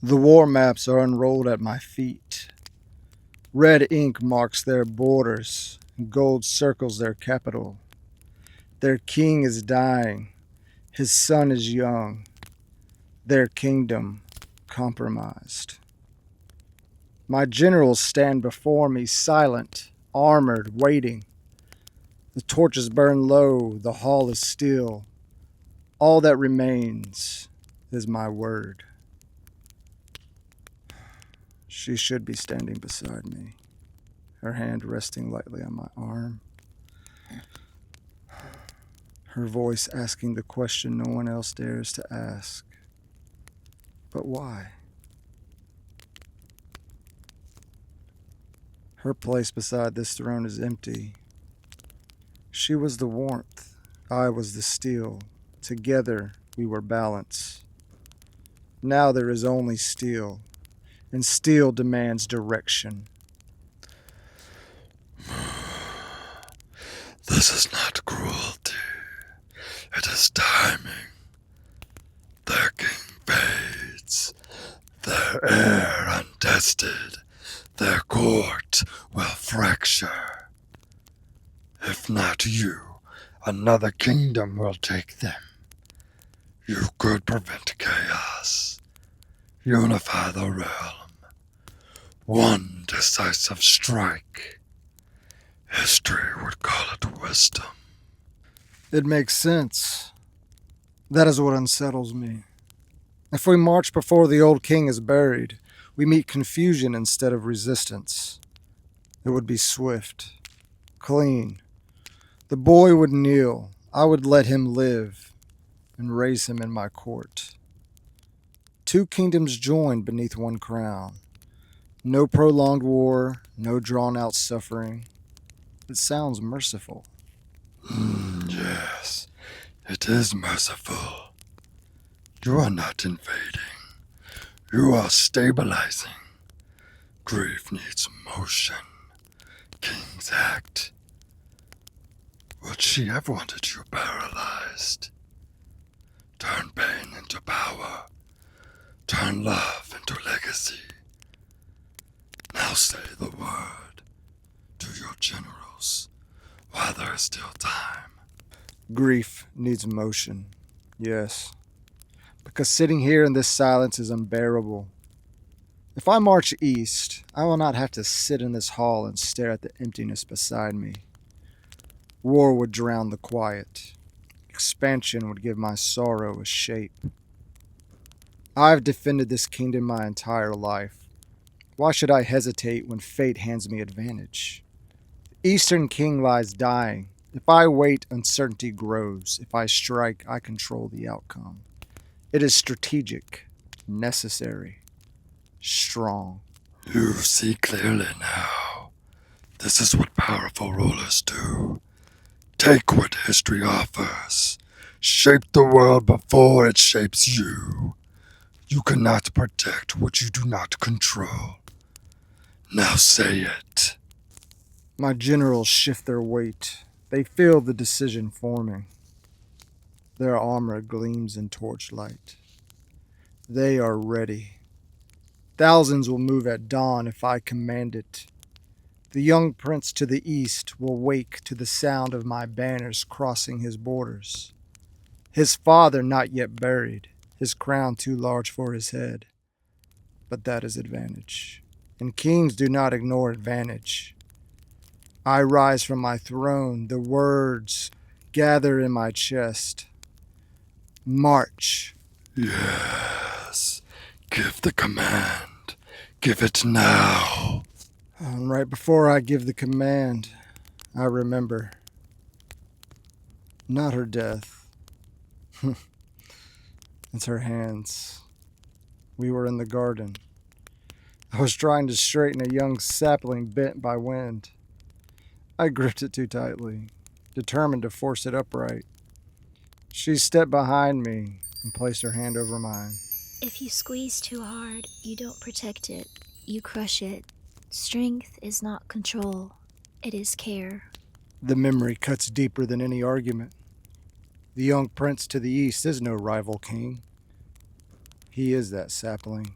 The war maps are unrolled at my feet. Red ink marks their borders, and gold circles their capital. Their king is dying, his son is young, their kingdom compromised. My generals stand before me, silent, armored, waiting. The torches burn low, the hall is still. All that remains is my word. She should be standing beside me, her hand resting lightly on my arm, her voice asking the question no one else dares to ask. But why? Her place beside this throne is empty. She was the warmth, I was the steel. Together we were balance. Now there is only steel, and steel demands direction. This is not cruelty. It is timing. Their king fades, their heir untested, their court will fracture. If not you, another kingdom will take them. You could prevent chaos, unify the realm. One decisive strike. History would call it wisdom. It makes sense. That is what unsettles me. If we march before the old king is buried, we meet confusion instead of resistance. It would be swift, clean. The boy would kneel. I would let him live and raise him in my court. Two kingdoms joined beneath one crown. No prolonged war, no drawn-out suffering. It sounds merciful. Yes, it is merciful. You are not invading. You are stabilizing. Grief needs motion. Kings act. Would she have wanted you paralyzed? Turn pain into power. Turn love into legacy. Now say the word to your generals while there is still time. Grief needs motion, yes. Because sitting here in this silence is unbearable. If I march east, I will not have to sit in this hall and stare at the emptiness beside me. War would drown the quiet. Expansion would give my sorrow a shape. I've defended this kingdom my entire life. Why should I hesitate when fate hands me advantage? The Eastern king lies dying. If I wait, uncertainty grows. If I strike, I control the outcome. It is strategic, necessary, strong. You see clearly now. This is what powerful rulers do. Take what history offers. Shape the world before it shapes you. You cannot protect what you do not control. Now say it. My generals shift their weight. They feel the decision forming. Their armor gleams in torchlight. They are ready. Thousands will move at dawn if I command it. The young prince to the east will wake to the sound of my banners crossing his borders. His father not yet buried, his crown too large for his head. But that is advantage. And kings do not ignore advantage. I rise from my throne, the words gather in my chest. March. Yes. Give the command. Give it now. And right before I give the command, I remember. Not her death. It's her hands. We were in the garden. I was trying to straighten a young sapling bent by wind. I gripped it too tightly, determined to force it upright. She stepped behind me and placed her hand over mine. If you squeeze too hard, you don't protect it, you crush it. Strength is not control, it is care. The memory cuts deeper than any argument. The young prince to the east is no rival king. He is that sapling.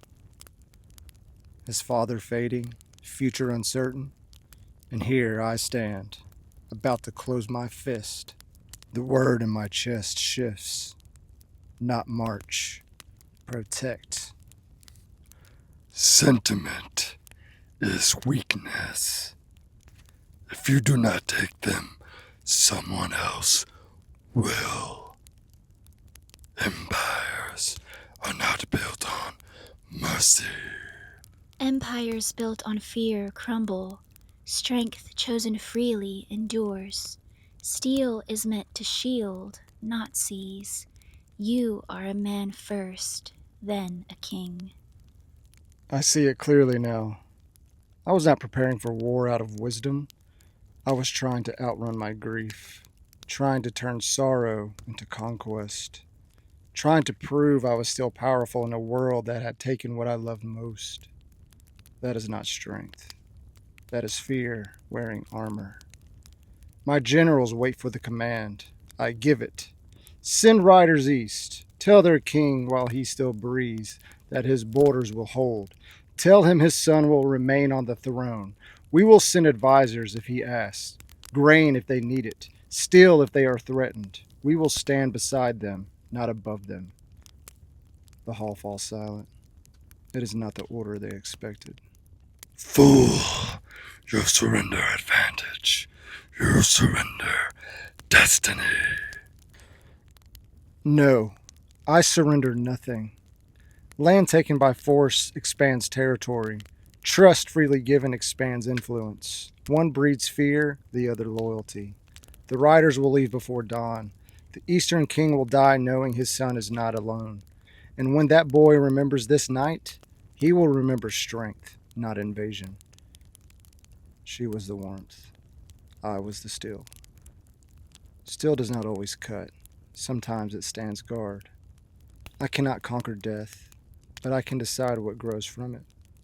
his father fading, future uncertain, and here I stand, about to close my fist. The word in my chest shifts. Not march, protect. Sentiment is weakness. If you do not take them, someone else will. Empires are not built on mercy. Empires built on fear crumble. Strength chosen freely endures. Steel is meant to shield, not seize. You are a man first, then a king. I see it clearly now. I was not preparing for war out of wisdom. I was trying to outrun my grief, trying to turn sorrow into conquest, trying to prove I was still powerful in a world that had taken what I loved most. That is not strength. That is fear wearing armor. My generals wait for the command. I give it. Send riders east. Tell their king while he still breathes that his borders will hold. Tell him his son will remain on the throne. We will send advisors if he asks, grain if they need it, steel if they are threatened. We will stand beside them, not above them. The hall falls silent. It is not the order they expected. Fool, you surrender advantage. You surrender destiny. No, I surrender nothing. Land taken by force expands territory. Trust freely given expands influence. One breeds fear, the other loyalty. The riders will leave before dawn. The Eastern King will die knowing his son is not alone. And when that boy remembers this night, he will remember strength, not invasion. She was the warmth. I was the steel. Steel does not always cut. Sometimes it stands guard. I cannot conquer death, but I can decide what grows from it.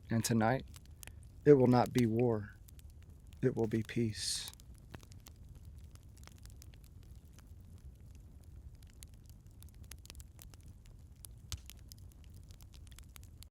And tonight, it will not be war. It will be peace.